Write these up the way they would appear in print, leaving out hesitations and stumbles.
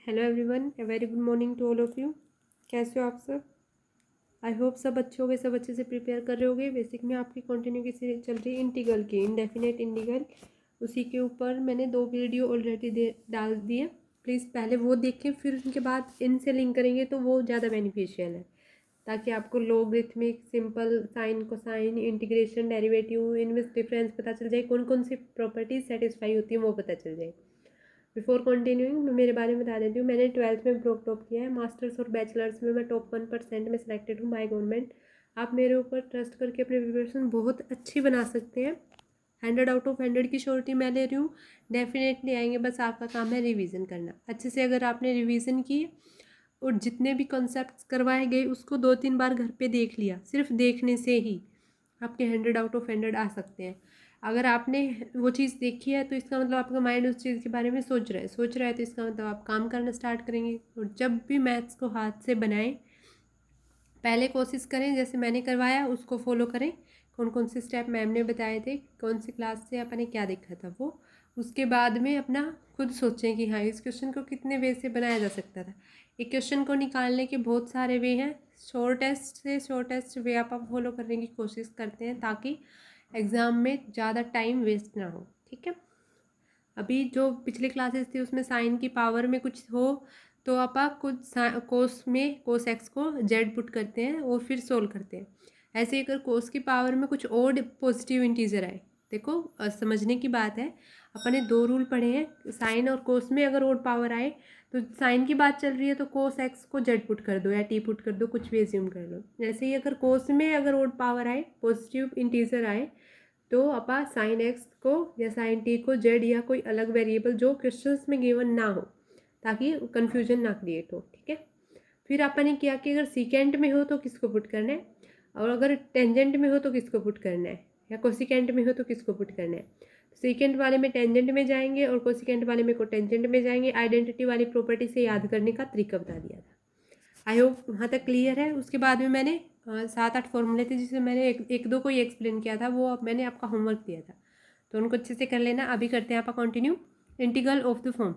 Hello everyone, a very good morning to all of you. कैसे हो आप सब? आई होप सब अच्छे हो गए, सब अच्छे से प्रिपेयर कर रहे होगे। बेसिक में आपकी कंटिन्यू की सीरीज चल रही है इंटीग्रल की, इंडेफिनेट इंटीग्रल। उसी के ऊपर मैंने 2 वीडियो ऑलरेडी डाल दिए। प्लीज़ पहले वो देखें, फिर उनके बाद इनसे लिंक करेंगे तो वो ज़्यादा बेनिफिशियल है, ताकि आपको logarithmic, simple, sine, cosine, integration, derivative, इनमें डिफरेंस पता चल जाए, कौन कौन सी प्रॉपर्टीज सेटिस्फाई होती है वो पता चल जाए। बिफोर कंटिन्यूइंग मैं मेरे बारे में बता देती हूँ। मैंने 12th में टॉप किया है। मास्टर्स और बैचलर्स में मैं टॉप 1% में सिलेक्टेड हूँ बाय गवर्नमेंट। आप मेरे ऊपर ट्रस्ट करके अपनी प्रिपरेशन बहुत अच्छी बना सकते हैं। 100 आउट ऑफ 100 की श्योरिटी मैं ले रही हूँ। डेफिनेटली आएंगे, बस आपका काम है रिवीजन करना अच्छे से। अगर आपने रिवीजन की और जितने भी कॉन्सेप्ट्स करवाए गए उसको 2-3 बार घर पे देख लिया, सिर्फ देखने से ही आपके 100 आउट ऑफ 100 आ सकते हैं। अगर आपने वो चीज़ देखी है तो इसका मतलब आपका माइंड उस चीज़ के बारे में सोच रहा है तो इसका मतलब आप काम करना स्टार्ट करेंगे। और जब भी मैथ्स को हाथ से बनाएं, पहले कोशिश करें जैसे मैंने करवाया उसको फॉलो करें। कौन कौन से स्टेप मैम ने बताए थे, कौन सी क्लास से अपने क्या देखा था वो, उसके बाद में अपना खुद सोचें कि हाँ इस क्वेश्चन को कितने वे से बनाया जा सकता था। एक क्वेश्चन को निकालने के बहुत सारे वे हैं। शॉर्टेस्ट से शॉर्टेस्ट वे आप फॉलो करने की कोशिश करते हैं ताकि एग्ज़ाम में ज़्यादा टाइम वेस्ट ना हो। ठीक है, अभी जो पिछली क्लासेस थी उसमें साइन की पावर में कुछ हो तो आप कुछ कोस में कोस एक्स को जेड पुट करते हैं और फिर सोल्व करते हैं। ऐसे ही अगर कोस की पावर में कुछ और पॉजिटिव इंटीजर आए, देखो समझने की बात है। अपने 2 रूल पढ़े हैं, साइन और कोस में अगर और पावर आए तो साइन की बात चल रही है तो कोस एक्स को जेड पुट कर दो या टी पुट कर दो, कुछ भी एज्यूम कर लो। ऐसे ही अगर कोस में अगर और पावर आए, पॉजिटिव इंटीजर आए, तो अपा साइन एक्स को या साइन टी को जेड या कोई अलग वेरिएबल जो क्वेश्चंस में गिवन ना हो, ताकि कन्फ्यूजन ना क्रिएट हो। ठीक है, फिर आपने किया कि अगर सीकेंट में हो तो किसको पुट करना है, और अगर टेंजेंट में हो तो किसको पुट करना है, या कोसिकेंट में हो तो किसको पुट करना है। सीकेंट वाले में टेंजेंट में जाएंगे और कोसिकेंट वाले में कोटेंजेंट में जाएंगे। आइडेंटिटी वाली प्रॉपर्टी से याद करने का तरीका बता दिया था। आई होप वहाँ तक क्लियर है। उसके बाद में मैंने 7-8 फॉर्मूले थे जिसे मैंने एक दो को ही एक्सप्लेन किया था, वो अब मैंने आपका होमवर्क दिया था तो उनको अच्छे से कर लेना। अभी करते हैं आप continue integral of the form,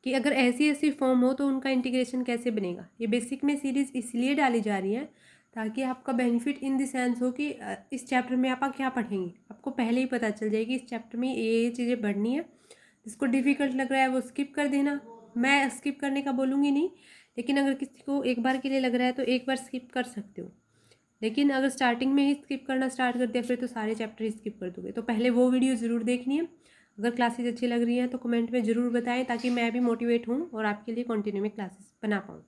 कि अगर ऐसी ऐसी फॉर्म हो तो उनका इंटीग्रेशन कैसे बनेगा। ये बेसिक में सीरीज़ इसलिए डाली जा रही है ताकि आपका बेनिफिट इन द सेंस हो कि इस चैप्टर में आप क्या पढ़ेंगे आपको पहले ही पता चल जाएगी इस चैप्टर में ये चीज़ें पढ़नी है। जिसको डिफ़िकल्ट लग रहा है वो स्किप कर देना। मैं स्किप करने का बोलूँगी नहीं, लेकिन अगर किसी को एक बार के लिए लग रहा है तो एक बार स्किप कर सकते हो। लेकिन अगर स्टार्टिंग में ही स्किप करना स्टार्ट कर दिया फिर तो सारे चैप्टर ही स्किप कर दोगे। तो पहले वो वीडियो ज़रूर देखनी है। अगर क्लासेस अच्छी लग रही हैं तो कमेंट में ज़रूर बताएं ताकि मैं भी मोटिवेट हूँ और आपके लिए कंटिन्यू में क्लासेस बना पाऊँ।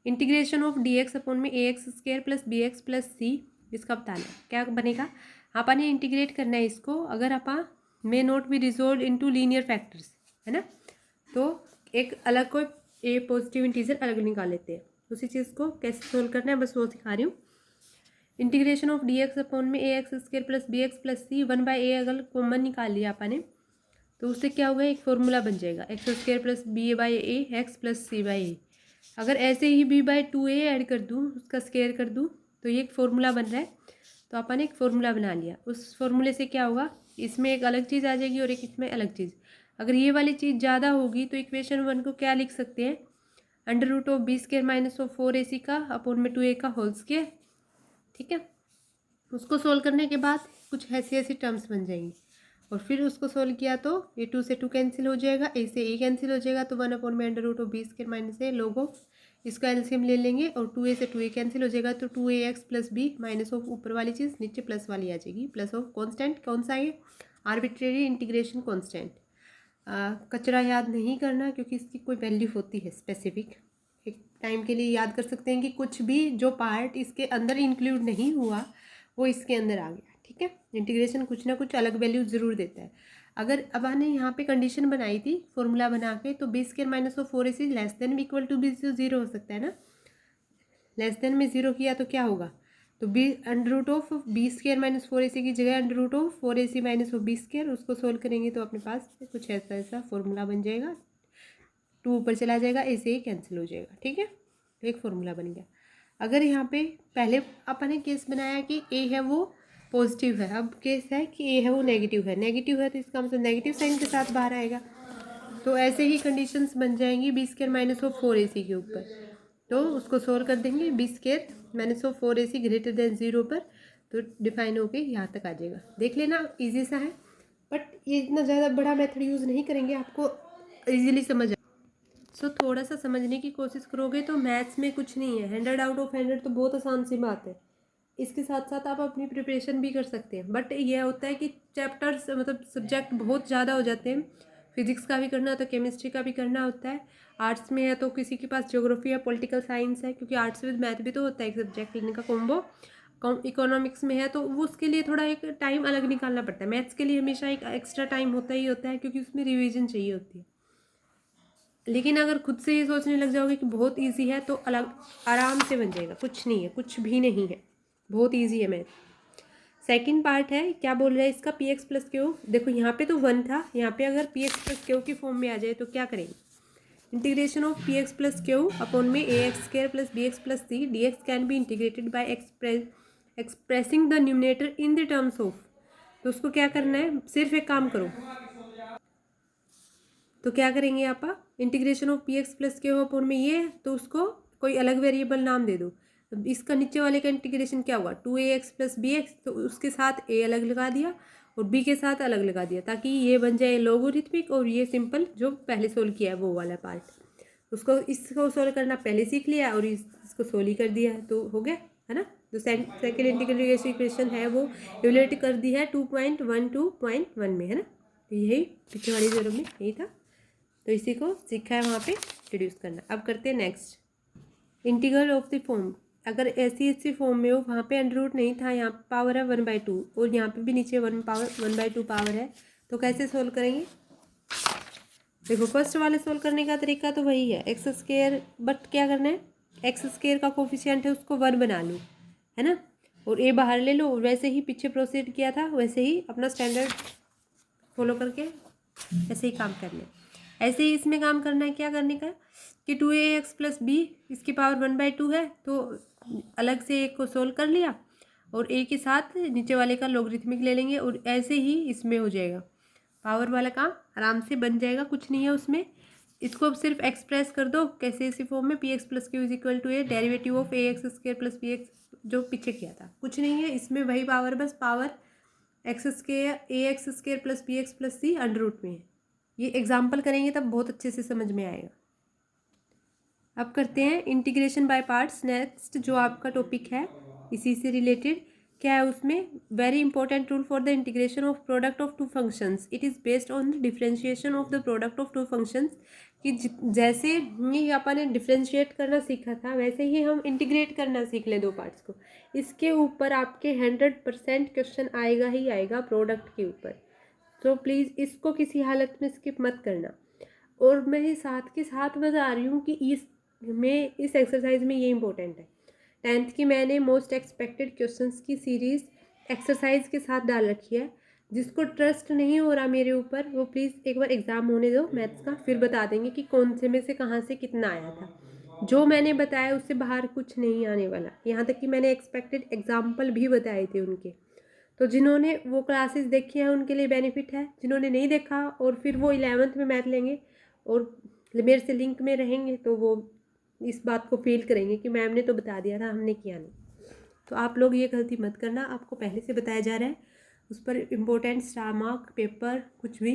Integration of d x upon में a x square plus B x plus c, इसका बताना है क्या बनेगा। आपने इंटीग्रेट करना है इसको। अगर आप may not be resolve into linear factors, है ना, तो एक अलग कोई ए पॉजिटिव इंटीजर अलग निकाल लेते हैं। उसी चीज़ को कैसे सोल्व करना है बस वो सिखा रही हूँ। Integration of d x upon में a x square plus B x plus c 1/a अगर कॉमन निकाल लिया आपने तो उससे क्या होगा, एक फॉर्मूला बन जाएगा x square plus b by a x plus c by a. अगर ऐसे ही b/2a ऐड कर दूँ, उसका स्क्वायर कर दूँ, तो ये एक फॉर्मूला बन रहा है। तो अपन एक फॉर्मूला बना लिया। उस फॉर्मूले से क्या होगा, इसमें एक अलग चीज़ आ जाएगी और एक इसमें अलग चीज़। अगर ये वाली चीज़ ज़्यादा होगी तो इक्वेशन 1 को क्या लिख सकते हैं, √b² - 4ac का अपॉन में 2a का होल स्क्वायर। ठीक है, उसको सोल्व करने के बाद कुछ ऐसी ऐसी टर्म्स बन जाएंगी और फिर उसको सोल्व किया तो ये 2 से 2 कैंसिल हो जाएगा, a से a कैंसिल हो जाएगा, तो 1/√b² - a log ऑफ इसका एलसीएम ले लेंगे और 2a से 2a कैंसिल हो जाएगा तो 2ax plus B minus of ऊपर वाली चीज़ नीचे प्लस वाली आ जाएगी, प्लस ऑफ कॉन्स्टेंट कौन सा है, आर्बिट्रेरी इंटीग्रेशन कॉन्स्टेंट। कचरा याद नहीं करना क्योंकि इसकी कोई वैल्यू होती है स्पेसिफिक। एक टाइम के लिए याद कर सकते हैं कि कुछ भी जो पार्ट इसके अंदर इंक्लूड नहीं हुआ वो इसके अंदर आ गया। ठीक है, इंटीग्रेशन कुछ ना कुछ अलग वैल्यू ज़रूर देता है। अगर अब हमने यहाँ पे कंडीशन बनाई थी फॉर्मूला बना के, तो b² - 4ac less than equal to B, zero हो सकता है ना। लेस देन में ज़ीरो किया तो क्या होगा, तो b² - 4ac की जगह √4ac - b², उसको सोल्व करेंगे तो अपने पास कुछ ऐसा ऐसा फॉर्मूला बन जाएगा। 2 ऊपर चला जाएगा, a से a कैंसिल हो जाएगा। ठीक है, तो एक फॉर्मूला बन गया। अगर यहाँ पे पहले अपने केस बनाया कि a है वो पॉजिटिव है, अब केस है कि a है वो नेगेटिव है। नेगेटिव है तो इसका मतलब नेगेटिव साइन के साथ बाहर आएगा। तो ऐसे ही कंडीशंस बन जाएंगी B square minus of 4ac के ऊपर। तो उसको सोल्व कर देंगे B square minus of 4ac greater than 0 पर, तो डिफाइन होके यहाँ तक आ जाएगा। देख लेना, इजी सा है, बट ये इतना ज़्यादा बड़ा मेथड यूज़ नहीं करेंगे, आपको इजीली समझ सो थोड़ा सा समझने की कोशिश करोगे तो मैथ्स में कुछ नहीं है, 100 आउट ऑफ 100 तो बहुत आसान सी बात है। इसके साथ साथ आप अपनी प्रिपरेशन भी कर सकते हैं, बट ये होता है कि चैप्टर्स मतलब सब्जेक्ट बहुत ज़्यादा हो जाते हैं। फिजिक्स का भी करना होता है, केमिस्ट्री का भी करना होता है, आर्ट्स में है तो किसी के पास ज्योग्राफी या पॉलिटिकल साइंस है, क्योंकि आर्ट्स विद मैथ भी तो होता है एक सब्जेक्ट लेने का कॉम्बो। इकोनॉमिक्स में है तो वो उसके लिए थोड़ा एक टाइम अलग निकालना पड़ता है। मैथ्स के लिए हमेशा एक एक्स्ट्रा टाइम होता ही होता है, क्योंकि उसमें रिविजन चाहिए होती है। लेकिन अगर खुद से ये सोचने लग जाओगे कि बहुत इजी है तो अलग आराम से बन जाएगा। कुछ नहीं है, कुछ भी नहीं है, बहुत इजी है मैथ। सेकंड पार्ट है, क्या बोल रहा है इसका, पी एक्स प्लस क्यू। देखो यहाँ पे तो 1 था, यहाँ पे अगर पी एक्स प्लस क्यू की फॉर्म में आ जाए तो क्या करेंगे। Integration of p x plus q upon में a x square plus B x plus c d x can be integrated by expressing the numerator in the terms of. तो उसको क्या करना है, सिर्फ एक काम करो, तो क्या करेंगे आप, integration of p x plus के हो अपॉन में ये, तो उसको कोई अलग वेरिएबल नाम दे दो। तो इसका नीचे वाले का इंटीग्रेशन क्या होगा, 2ax प्लस बी एक्स, तो उसके साथ a अलग लगा दिया और b के साथ अलग लगा दिया, ताकि ये बन जाए लोगोरिथमिक और ये सिंपल जो पहले सोल्व किया है वो वाला पार्ट। उसको इसको सोल्व करना पहले सीख लिया और इसको सोल्व ही कर दिया है, तो हो गया है ना। जो सेकेंड इंटीग्रेशन इक्वेशन है वो इवेल्यूएट कर दी है 2.12.1 में, है ना। तो यही पिछले वाली जरूर में यही था, तो इसी को सीखा है वहाँ पे रिड्यूस करना। अब करते हैं next, integral of the form. अगर ऐसी फॉर्म में हो, वहाँ पे अंडर रूट नहीं था, यहाँ पावर है 1/2 और यहाँ पे भी नीचे 1/2 पावर है, तो कैसे सोल्व करेंगे। देखो फर्स्ट वाले सोल्व करने का तरीका तो वही है, एक्स स्क्वायर, बट क्या करना है, एक्स स्क्वायर का कोफिशिएंट है उसको 1 बना लो, है ना, और ए बाहर ले लो। वैसे ही पीछे प्रोसीड किया था, वैसे ही अपना स्टैंडर्ड फॉलो करके ऐसे ही काम करना है। ऐसे ही इसमें काम करना है, क्या करने का कि 2ax प्लस बी, इसकी पावर 1/2 है, तो अलग से एक को सोल्व कर लिया और a के साथ नीचे वाले का लॉगरिथमिक ले लेंगे, और ऐसे ही इसमें हो जाएगा, पावर वाला काम आराम से बन जाएगा, कुछ नहीं है उसमें। इसको अब सिर्फ एक्सप्रेस कर दो कैसे, इसी फॉर्म में, P x plus Q is equal to A derivative of A x square plus B X, जो पीछे किया था। कुछ नहीं है इसमें, वही पावर, बस power x square a x square plus B x plus c under root में है। ये एग्जाम्पल करेंगे तब बहुत अच्छे से समझ में आएगा। अब करते हैं इंटीग्रेशन बाय पार्ट्स। नेक्स्ट जो आपका टॉपिक है इसी से रिलेटेड, क्या है उसमें, very important rule for the integration of product of two functions, it is based on the differentiation of the product of two functions. कि जैसे ये अपन ने डिफरेंशिएट करना सीखा था, वैसे ही हम इंटीग्रेट करना सीख लें दो पार्ट्स को। इसके ऊपर आपके 100% क्वेश्चन आएगा ही आएगा प्रोडक्ट के ऊपर, तो प्लीज़ इसको किसी हालत में स्किप मत करना। और मैं साथ के साथ बता रही हूँ कि इस एक्सरसाइज में ये इंपॉर्टेंट है। 10th की मैंने मोस्ट एक्सपेक्टेड क्वेश्चंस की सीरीज़ एक्सरसाइज के साथ डाल रखी है। जिसको ट्रस्ट नहीं हो रहा मेरे ऊपर, वो प्लीज़ एक बार एग्ज़ाम होने दो मैथ्स का, फिर बता देंगे कि कौन से में से कहाँ से कितना आया था। जो मैंने बताया उससे बाहर कुछ नहीं आने वाला, यहाँ तक कि मैंने एक्सपेक्टेड एग्जाम्पल भी बताए थे उनके। तो जिन्होंने वो क्लासेस देखी हैं उनके लिए बेनिफिट है, जिन्होंने नहीं देखा और फिर वो 11th में मैथ लेंगे और मेरे से लिंक में रहेंगे, तो वो इस बात को फील करेंगे कि मैम ने तो बता दिया था, हमने किया नहीं। तो आप लोग ये गलती मत करना, आपको पहले से बताया जा रहा है, उस पर इम्पोर्टेंट स्टार मार्क, पेपर, कुछ भी,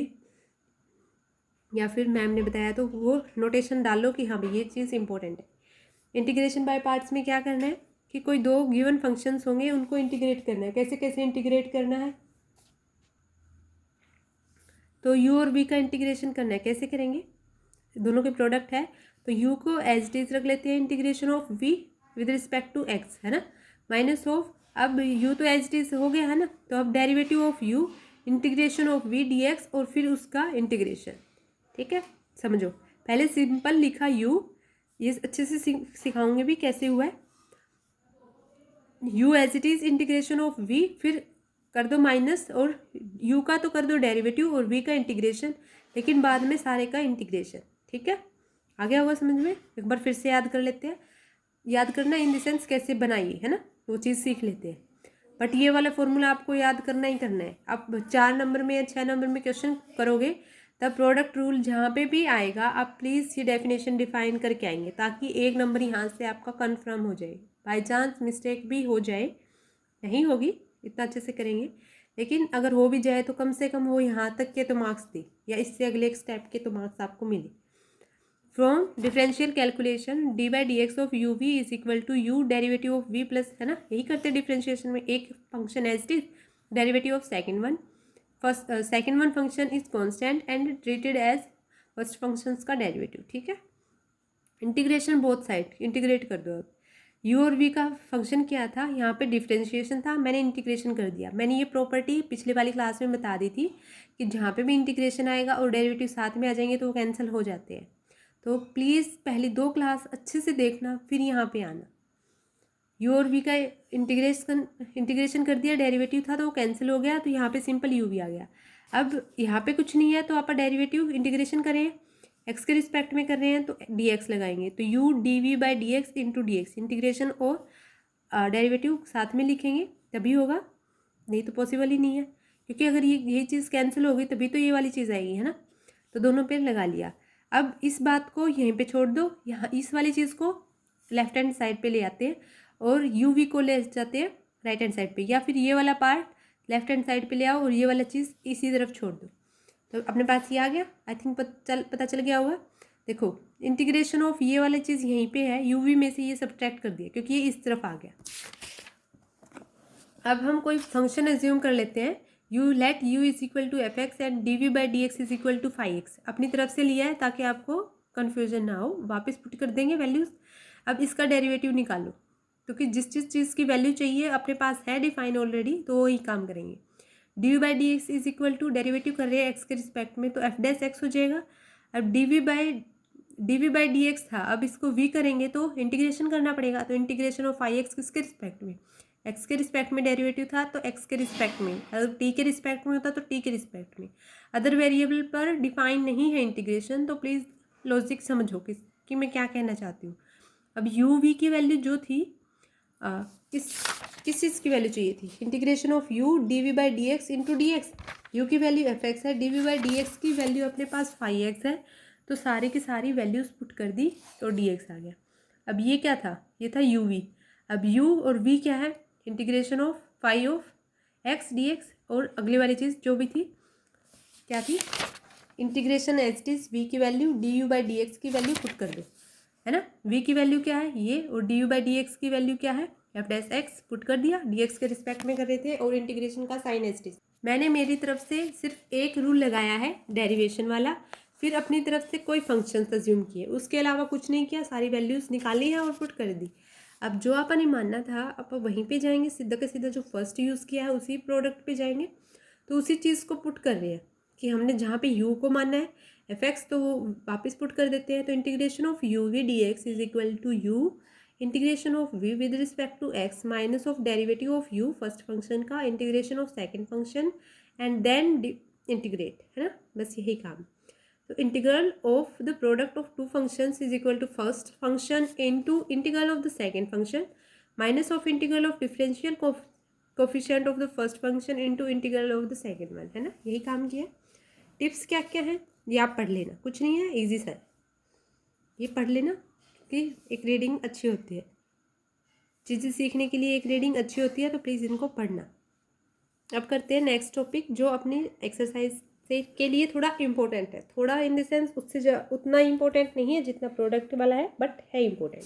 या फिर मैम ने बताया तो वो नोटेशन डालो कि हाँ भाई ये चीज़ इंपॉर्टेंट है। इंटीग्रेशन बाय पार्ट्स में क्या करना है कि कोई दो गिवन फंक्शंस होंगे, उनको इंटीग्रेट करना है। कैसे कैसे इंटीग्रेट करना है, तो u और v का इंटीग्रेशन करना है। कैसे करेंगे, दोनों के प्रोडक्ट है, तो u को एज इट इज रख लेते हैं, integration of v with respect to x, है ना, माइनस ऑफ, अब u तो एज इट इज हो गया है ना, तो अब derivative of u integration of v dx और फिर उसका इंटीग्रेशन। ठीक है, समझो, पहले सिंपल लिखा u, ये अच्छे से सिखाऊंगे भी कैसे हुआ है। u as it is integration of v, फिर कर दो माइनस, और u का तो कर दो डेरिवेटिव और v का इंटीग्रेशन, लेकिन बाद में सारे का इंटीग्रेशन। ठीक है, आ गया होगा समझ में। एक बार फिर से याद कर लेते हैं, याद करना इन द सेंस कैसे बनाइए, है ना, वो चीज़ सीख लेते हैं। बट ये वाला फॉर्मूला आपको याद करना ही करना है। आप 4 नंबर में या 6 नंबर में क्वेश्चन करोगे द प्रोडक्ट रूल जहाँ पे भी आएगा आप प्लीज़ ये डेफिनेशन डिफाइन करके आएंगे, ताकि एक नंबर यहाँ से आपका कन्फर्म हो जाए। बाई चांस मिस्टेक भी हो जाए, नहीं होगी, इतना अच्छे से करेंगे, लेकिन अगर हो भी जाए तो कम से कम वो यहाँ तक के तो मार्क्स दे, या इससे अगले एक स्टेप के तो मार्क्स आपको मिले। From differential calculation D by D X of you V is equal to U derivative of V plus, है ना, यही करते हैं डिफरेंशिएशन में। एक function as it is, derivative of second one, first second one function is constant and treated as first functions का derivative, ठीक है। इंटीग्रेशन बोथ साइड, इंटीग्रेट कर दो। अब यू और वी का फंक्शन क्या था, यहाँ पे डिफरेंशिएशन था, मैंने इंटीग्रेशन कर दिया। मैंने ये प्रॉपर्टी पिछले वाली क्लास में बता दी थी कि जहाँ पे भी इंटीग्रेशन आएगा और डेरिवेटिव साथ में आ जाएंगे तो वो कैंसिल हो जाते हैं। तो प्लीज़ पहली 2 क्लास अच्छे से देखना, फिर यहाँ पे आना। यू और वी का इंटीग्रेशन कर दिया, डेरिवेटिव था तो वो कैंसिल हो गया, तो यहाँ पे सिंपल यू भी आ गया। अब यहाँ पे कुछ नहीं है तो आप डेरिवेटिव इंटीग्रेशन करें, एक्स के रिस्पेक्ट में कर रहे हैं तो डी एक्स लगाएंगे, तो U D V by D X into D X, integration और डेरिवेटिव साथ में लिखेंगे तभी होगा, नहीं तो पॉसिबल ही नहीं है, क्योंकि अगर ये चीज़ कैंसिल हो गई तभी तो ये वाली चीज़ आएगी, है ना। तो दोनों पे लगा लिया। अब इस बात को यहीं पे छोड़ दो, यहाँ इस वाली चीज़ को लेफ्ट हैंड साइड पे ले आते हैं और यू वी को ले जाते हैं राइट हैंड साइड पे, या फिर ये वाला पार्ट लेफ्ट हैंड साइड पे ले आओ और ये वाला चीज़ इसी तरफ छोड़ दो। तो अपने पास ये आ गया, आई थिंक पता चल गया होगा। देखो इंटीग्रेशन ऑफ ये वाली चीज़ यहीं पे है, यू वी में से ये सब्ट्रैक्ट कर दिया क्योंकि ये इस तरफ आ गया। अब हम कोई फंक्शन एज्यूम कर लेते हैं, U let U is equal to F X and D V by D x is equal to 5x, अपनी तरफ से लिया है ताकि आपको कन्फ्यूजन ना हो, वापस पुट कर देंगे वैल्यूज़। अब इसका डेरिवेटिव निकालो, क्योंकि जिस चीज़ की वैल्यू चाहिए अपने पास है डिफाइन ऑलरेडी, तो वही काम करेंगे। D V by D x is equal to derivative कर रहे हैं एक्स के रिस्पेक्ट में, तो एफ डैश एक्स हो जाएगा। अब D V by D X था, अब इसको वी करेंगे तो इंटीग्रेशन करना पड़ेगा, तो इंटीग्रेशन ऑफ 5x किसके रिस्पेक्ट में, एक्स के रिस्पेक्ट में डेरिवेटिव था तो एक्स के रिस्पेक्ट में, अगर टी के रिस्पेक्ट में होता तो टी के रिस्पेक्ट में। अदर वेरिएबल पर डिफाइन नहीं है इंटीग्रेशन, तो प्लीज़ लॉजिक समझो कि मैं क्या कहना चाहती हूँ। अब यू वी की वैल्यू जो थी, किस चीज़ की वैल्यू चाहिए थी, integration of U D V by D X into D X. U की वैल्यू एफ एक्स है, D V by D X की वैल्यू अपने पास 5x है, तो सारी की सारी वैल्यूज़ पुट कर दी तो डी एक्स आ गया। अब ये क्या था, ये था यू वी। अब यू और वी क्या है, integration of 5 of x D x, और अगली वाली चीज़ जो भी थी क्या थी, इंटीग्रेशन एच टी वी की value D you by D X की वैल्यू पुट कर दो, है ना। वी की वैल्यू क्या है ये, और D you by D X की वैल्यू क्या है, एफ डैश एक्स पुट कर दिया, डी एक्स के रिस्पेक्ट में कर रहे थे, और इंटीग्रेशन का साइन एच टी। मैंने मेरी तरफ से सिर्फ एक रूल लगाया है डेरिवेशन वाला, फिर अपनी तरफ से कोई फंक्शन अज्यूम किए, उसके अलावा कुछ नहीं किया, सारी वैल्यूज़ निकाली है और पुट कर दी। अब जो अपन ने मानना था आप वहीं पे जाएंगे, सीधा का सीधा जो फर्स्ट यूज़ किया है उसी प्रोडक्ट पे जाएंगे, तो उसी चीज़ को पुट कर रहे हैं कि हमने जहाँ पे यू को मानना है एफ एक्स, तो वो वापस पुट कर देते हैं। तो integration of you v d x is equal to u integration of v with respect to x minus of derivative of u first function का integration of second function and then integrate, है ना, बस यही काम। तो integral of the product of 2 functions is equal to first function into integral of the second function minus of integral of differential coefficient of the first function into integral of the second one, है ना, यही काम किया। Tips क्या क्या है ये आप पढ़ लेना, कुछ नहीं है, इजी सा है, ये पढ़ लेना कि एक रीडिंग अच्छी होती है, चीज़ें सीखने के लिए एक रीडिंग अच्छी होती है, तो प्लीज़ इनको पढ़ना। अब करते हैं नेक्स्ट टॉपिक, जो अपनी एक्सरसाइज से के लिए थोड़ा इम्पोर्टेंट है, थोड़ा इन द सेंस उससे उतना इम्पोर्टेंट नहीं है जितना प्रोडक्ट वाला है, बट है इम्पोर्टेंट,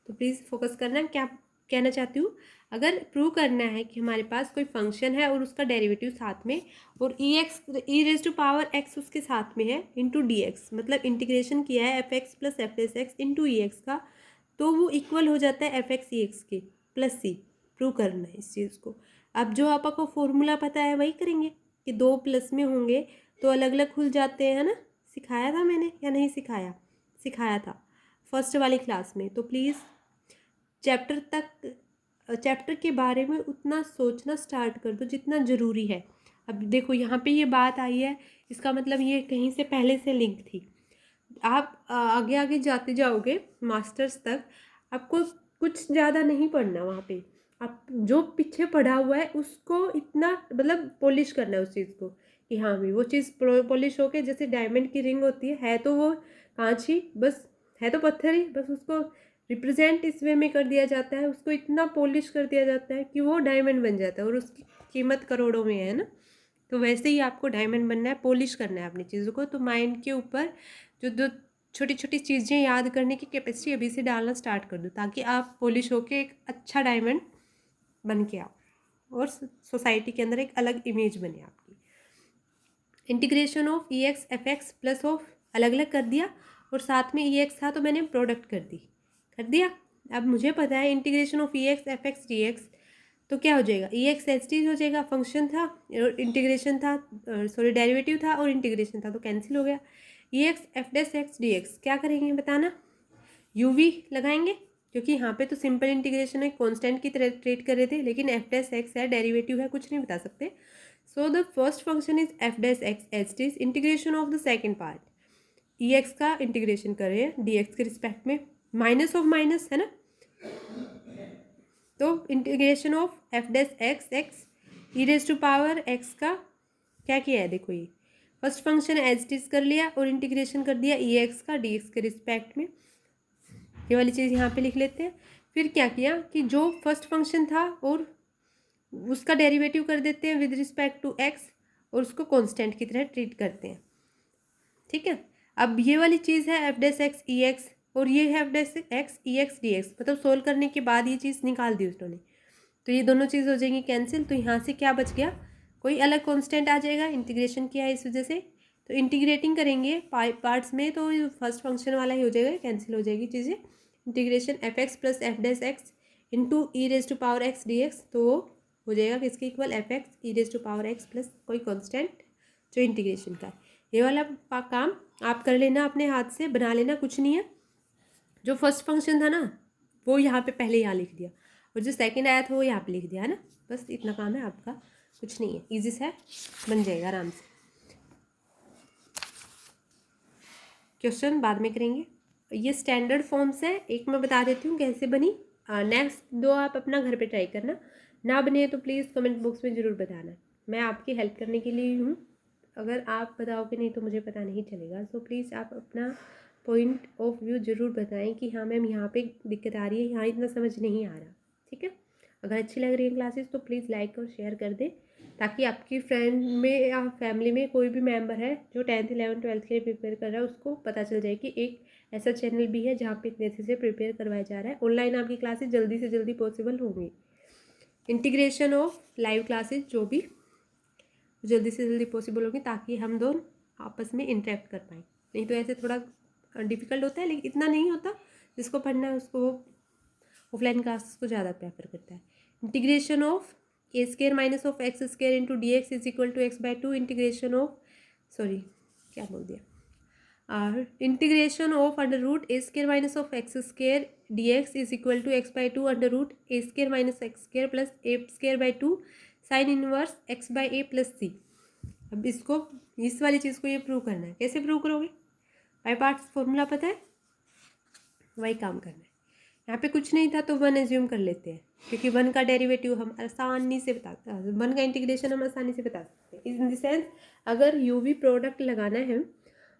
तो प्लीज़ फोकस करना। क्या कहना चाहती हूँ, अगर प्रूव करना है कि हमारे पास कोई फंक्शन है और उसका डेरिवेटिव साथ में और e raise to power x उसके साथ में है इंटू डी एक्स, मतलब इंटीग्रेशन किया है f x plus f s x into e x का, तो वो इक्वल हो जाता है एफ एक्स ई एक्स के प्लस सी। प्रूव करना है इस चीज़ को। अब जो आपको फॉर्मूला पता है वही करेंगे कि 2 प्लस में होंगे तो अलग अलग खुल जाते हैं, है ना, सिखाया था मैंने या नहीं सिखाया, सिखाया था फर्स्ट वाली क्लास में। तो प्लीज़ चैप्टर के बारे में उतना सोचना स्टार्ट कर दो जितना ज़रूरी है। अब देखो यहाँ पे ये बात आई है, इसका मतलब ये कहीं से पहले से लिंक थी। आप आगे आगे जाते जाओगे मास्टर्स तक, आपको कुछ ज़्यादा नहीं पढ़ना वहाँ पे, आप जो पीछे पढ़ा हुआ है उसको इतना मतलब पॉलिश करना है उस चीज़ को यहाँ भी वो चीज़ पॉलिश होके जैसे डायमंड की रिंग होती है तो वो कांच ही, बस है तो पत्थर ही, बस उसको रिप्रेजेंट इस वे में कर दिया जाता है, उसको इतना पॉलिश कर दिया जाता है कि वो डायमंड बन जाता है और उसकी कीमत करोड़ों में है ना। तो वैसे ही आपको डायमंड बनना है, पॉलिश करना है अपनी चीज़ों को। तो माइंड के ऊपर जो छोटी छोटी चीज़ें याद करने की कैपेसिटी अभी से डालना स्टार्ट कर दो, ताकि आप पॉलिश होके एक अच्छा डायमंड बन के आओ और सोसाइटी के अंदर एक अलग इमेज बने आपकी। Integration of E x F x plus of अलग अलग कर दिया, और साथ में ई एक्स था तो मैंने प्रोडक्ट कर दिया। अब मुझे पता है integration of E x F x D X, तो क्या हो जाएगा, ई एक्स एच टी हो जाएगा, फंक्शन था और इंटीग्रेशन था, सॉरी डेरिवेटिव था और इंटीग्रेशन था, तो कैंसिल हो गया। E x f dash x D x क्या करेंगे बताना, यू वी लगाएंगे, क्योंकि यहाँ पे तो सिंपल इंटीग्रेशन है, कॉन्स्टेंट की तरह ट्रीट कर रहे थे, लेकिन एफ डैश एक्स है, डेरिवेटिव है, कुछ नहीं बता सकते। So the first function is F dash X H T, integration of the second part, E x का इंटीग्रेशन कर रहे हैं डी एक्स के रिस्पेक्ट में, माइनस ऑफ माइनस है ना, तो integration of F dash X X E raise to power X का क्या किया है, देखो ये फर्स्ट फंक्शन एच टी कर लिया और इंटीग्रेशन कर दिया ई एक्स का डी एक्स के रिस्पेक्ट में, ये वाली चीज़ यहाँ पे लिख लेते हैं। फिर क्या किया कि जो फर्स्ट फंक्शन था और उसका डेरिवेटिव कर देते हैं विद रिस्पेक्ट टू एक्स, और उसको कांस्टेंट की तरह ट्रीट करते हैं, ठीक है। अब ये वाली चीज़ है F dash x e x, और ये है F dash x e x D x, मतलब सोल्व करने के बाद ये चीज़ निकाल दी उन्होंने, तो ये दोनों चीज़ हो जाएंगी कैंसिल। तो यहाँ से क्या बच गया, कोई अलग कांस्टेंट आ जाएगा, इंटीग्रेशन किया है इस वजह से, तो इंटीग्रेटिंग करेंगे पार्ट्स में तो फर्स्ट फंक्शन वाला ही हो जाएगा, कैंसिल हो जाएगी चीज़ें। Integration F x plus F dash X into E raise to power X D X, तो वो हो जाएगा किसके equal, F x E raise to power X plus कोई कॉन्स्टेंट जो इंटीग्रेशन का है। ये वाला काम आप कर लेना, अपने हाथ से बना लेना, कुछ नहीं है। जो फर्स्ट फंक्शन था ना वो यहाँ पे पहले यहाँ लिख दिया, और जो सेकंड आया था वो यहाँ पे लिख दिया है ना, बस इतना काम है आपका, कुछ नहीं है, इजी सा है, बन जाएगा आराम से। क्वेश्चन बाद में करेंगे, ये स्टैंडर्ड फॉर्म्स है, एक मैं बता देती हूँ कैसे बनी, नेक्स्ट दो आप अपना घर पे ट्राई करना, ना बने तो प्लीज़ कमेंट बॉक्स में ज़रूर बताना, मैं आपकी हेल्प करने के लिए हूँ, अगर आप बताओगे नहीं तो मुझे पता नहीं चलेगा। सो प्लीज़ आप अपना पॉइंट ऑफ व्यू ज़रूर बताएं कि हाँ मैम यहाँ पे दिक्कत आ रही है, यहाँ इतना समझ नहीं आ रहा, ठीक है। अगर अच्छी लग रही है क्लासेस तो प्लीज़ लाइक और शेयर कर दें, ताकि आपकी फ्रेंड में या फैमिली में कोई भी मेंबर है जो 10th 11th 12th के लिए प्रिपेयर कर रहा है, उसको पता चल जाए कि एक ऐसा चैनल भी है जहाँ पे इतने से प्रिपेयर करवाया जा रहा है। ऑनलाइन आपकी क्लासेस जल्दी से जल्दी पॉसिबल होंगी, इंटीग्रेशन ऑफ लाइव क्लासेस जो भी जल्दी से जल्दी पॉसिबल होगी, ताकि हम दोनों आपस में इंटरेक्ट कर पाएँ। नहीं तो ऐसे थोड़ा डिफ़िकल्ट होता है, लेकिन इतना नहीं होता, जिसको पढ़ना है उसको ऑफलाइन क्लासेस को ज़्यादा प्रेफर करता है। Integration of a square minus of x square into D x is equal to x by two, integration of sorry क्या बोल दिया, integration of under root a square minus of x square d x is equal to x by two under root a square minus x square plus a square by two sine inverse x by a plus सी। अब इसको इस वाली चीज़ को ये prove करना है, कैसे prove करोगे, बाई पार्ट्स फॉर्मूला पता है, वही काम करना है। यहाँ पे कुछ नहीं था तो वन एज्यूम कर लेते हैं, क्योंकि वन का डेरिवेटिव हम आसानी से बता, वन का इंटीग्रेशन हम आसानी से बता सकते हैं। इन द सेंस अगर यू वी प्रोडक्ट लगाना है,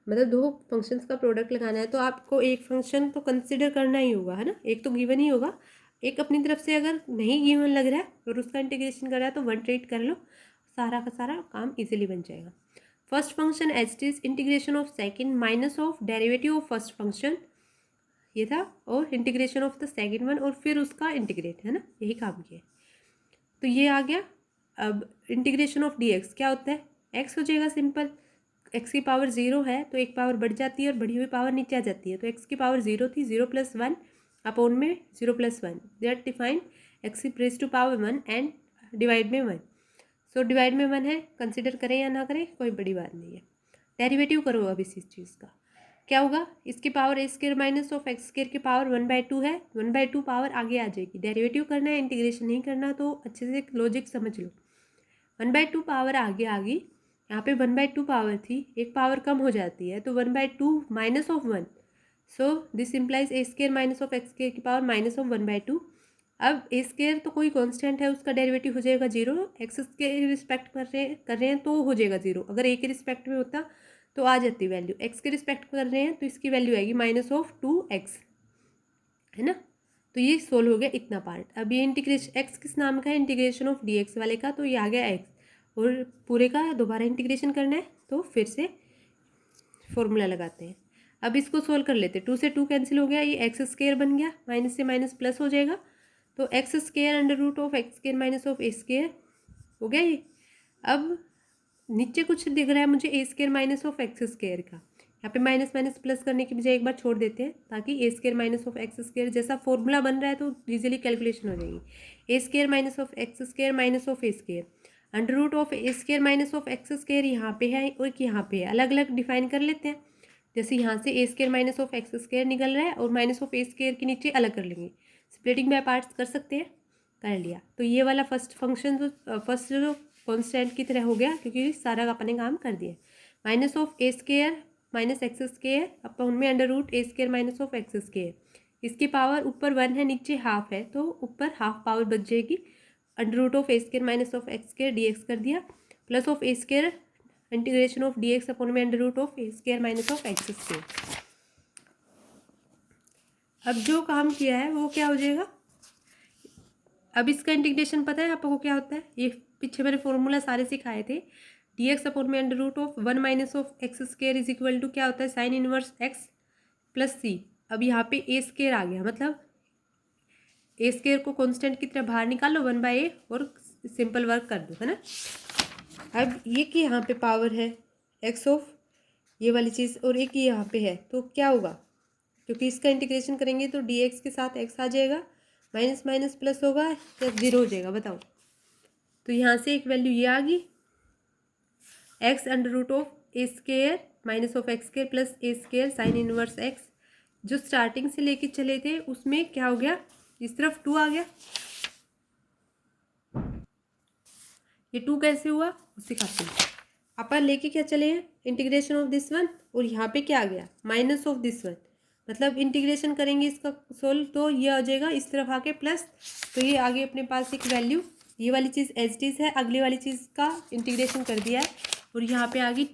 मतलब दो फंक्शंस का प्रोडक्ट लगाना है, तो आपको एक फंक्शन तो कंसिडर करना ही होगा, है ना, एक तो गिवन ही होगा, एक अपनी तरफ से अगर नहीं गिवन लग रहा है और उसका इंटीग्रेशन कर रहा है तो वन ट्रीट कर लो, सारा का सारा काम इजीली बन जाएगा। First function H T integration of second minus of derivative of first function, ये था, और integration of the second one और फिर उसका इंटीग्रेट, है ना, यही काम किया। तो ये आ गया। अब इंटीग्रेशन ऑफ डी एक्स क्या होता है, एक्स हो जाएगा सिंपल, एक्स की पावर 0 है तो एक पावर बढ़ जाती है और बढ़ी हुई पावर नीचे आ जाती है, तो एक्स की पावर 0 थी, 0 प्लस 1 अपॉन में 0 plus 1, that define X raise to power 1 and divide में 1। सो डिवाइड में 1 है, कंसिडर करें या ना करें कोई बड़ी बात नहीं है। डेरिवेटिव करो अब इस चीज़ का, क्या होगा, इसकी power A square minus of x square की पावर 1/2 है, 1/2 पावर आगे आ जाएगी, डेरिवेटिव करना है इंटीग्रेशन नहीं करना, तो अच्छे से लॉजिक समझ लो। 1/2 पावर आगे आ गई, यहाँ पे 1/2 पावर थी, एक पावर कम हो जाती है तो 1/2 minus of 1, so this implies A square minus of x square की पावर माइनस ऑफ 1/2। अब ए स्केयर तो कोई कांस्टेंट है, उसका डेरिवेटिव हो जाएगा 0, एक्स के रिस्पेक्ट कर रहे हैं तो हो जाएगा 0। अगर ए के रिस्पेक्ट में होता तो आ जाती वैल्यू, एक्स के रिस्पेक्ट कर रहे हैं तो इसकी वैल्यू आएगी -2x, है ना। तो ये सोल्व हो गया इतना पार्ट। अब ये इंटीग्रेशन एक्स किस नाम का है, इंटीग्रेशन ऑफ dx वाले का, तो ये आ गया एक्स, और पूरे का दोबारा इंटीग्रेशन करना है तो फिर से फॉर्मूला लगाते हैं। अब इसको सोल्व कर लेते हैं, 2 से 2 कैंसिल हो गया, ये एक्स स्क्वायर बन गया, माइनस से माइनस प्लस हो जाएगा, तो X square under root of x square minus of A square हो गया ये। अब नीचे कुछ दिख रहा है मुझे a square minus of x square का, यहाँ पे माइनस माइनस प्लस करने की बजाय एक बार छोड़ देते हैं, ताकि a square minus of x square जैसा फॉर्मूला बन रहा है तो इजीली कैलकुलेशन हो जाएगी। A square minus of x square minus of A square under root of A square minus of x square यहाँ पे है और यहाँ पे है, अलग अलग डिफाइन कर लेते हैं। जैसे यहाँ से a square minus of x square निकल रहा है और माइनस ऑफ ए स्क्वायर के नीचे अलग कर लेंगे, स्प्लिटिंग बाय पार्ट्स कर सकते हैं, कर लिया। तो ये वाला फर्स्ट फंक्शन जो कॉन्स्टेंट की तरह हो गया, क्योंकि सारा अपने काम कर दिया। Minus of A square minus x square अपन में under root a square minus of x square, इसकी पावर ऊपर 1 है नीचे हाफ है, तो ऊपर हाफ पावर बच जाएगी, under root of A square minus of x square dx कर दिया, plus of A square integration of dx अपन में under root of A square minus of x square. अब जो काम किया है वो क्या हो जाएगा, अब इसका इंटीग्रेशन पता है आपको क्या होता है, ये पीछे मैंने फॉर्मूला सारे सिखाए थे, dx अपॉन में under root of 1 minus of x square is equal to क्या होता है, साइन इनवर्स एक्स प्लस सी। अब यहाँ पे ए स्क्वायर आ गया, मतलब ए स्क्वायर को कांस्टेंट की तरह बाहर निकालो 1/a और सिंपल वर्क कर दो, है ना। अब ये कि यहाँ पे पावर है एक्स ऑफ ये वाली चीज़ और एक ही यहाँ पे है, तो क्या होगा, क्योंकि इसका इंटीग्रेशन करेंगे तो dx के साथ x आ जाएगा, माइनस माइनस प्लस होगा या 0 हो जाएगा, बताओ। तो यहाँ से एक वैल्यू ये आ गई, X under root of A square minus of x square plus A square sine inverse X. जो स्टार्टिंग से लेके चले थे उसमें क्या हो गया, इस तरफ 2 आ गया, ये 2 कैसे हुआ वो सिखाते हैं। अपन लेके क्या चले हैं, इंटीग्रेशन ऑफ दिस वन, और यहाँ पे क्या आ गया, माइनस ऑफ दिस वन, मतलब इंटीग्रेशन करेंगे इसका सोल्व तो ये आ जाएगा इस तरफ आके प्लस, तो ये आगे अपने पास एक वैल्यू, ये वाली चीज़ एज इट इज़ है, अगली वाली चीज़ का इंटीग्रेशन कर दिया है, और यहाँ पे आ गई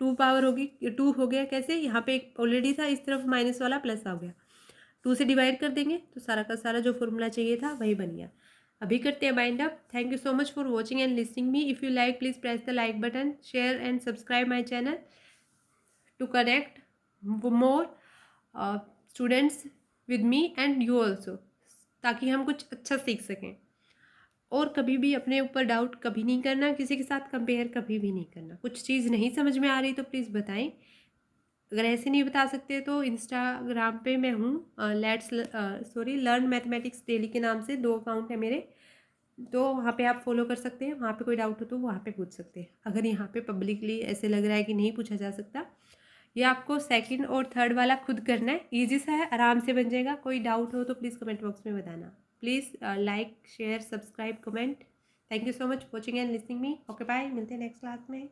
2 पावर होगी 2 हो गया, कैसे, यहाँ पे एक ऑलरेडी था, इस तरफ माइनस वाला प्लस आ गया, 2 से डिवाइड कर देंगे तो सारा का सारा जो फॉर्मूला चाहिए था वही बन गया। अभी करते हैं wind up. Thank you so much for watching and listening me. If you like please press the like button, share and subscribe my channel to connect more students with me and you also, ताकि हम कुछ अच्छा सीख सकें। और कभी भी अपने ऊपर डाउट कभी नहीं करना, किसी के साथ कंपेयर कभी भी नहीं करना। कुछ चीज़ नहीं समझ में आ रही तो प्लीज़ बताएं, अगर ऐसे नहीं बता सकते तो इंस्टाग्राम पे मैं हूँ, लर्न मैथमेटिक्स डेली के नाम से 2 अकाउंट है मेरे, तो वहाँ पे आप फॉलो कर सकते हैं, वहाँ पे कोई डाउट हो तो वहाँ पे पूछ सकते हैं। अगर यहाँ पे पब्लिकली ऐसे लग रहा है कि नहीं पूछा जा सकता, ये आपको सेकंड और थर्ड वाला खुद करना है, ईजी सा है, आराम से बन जाएगा। कोई डाउट हो तो प्लीज़ कमेंट बॉक्स में बताना। Please like share subscribe comment. Thank you so much watching and listening me. Okay bye, मिलते हैं नेक्स्ट क्लास में।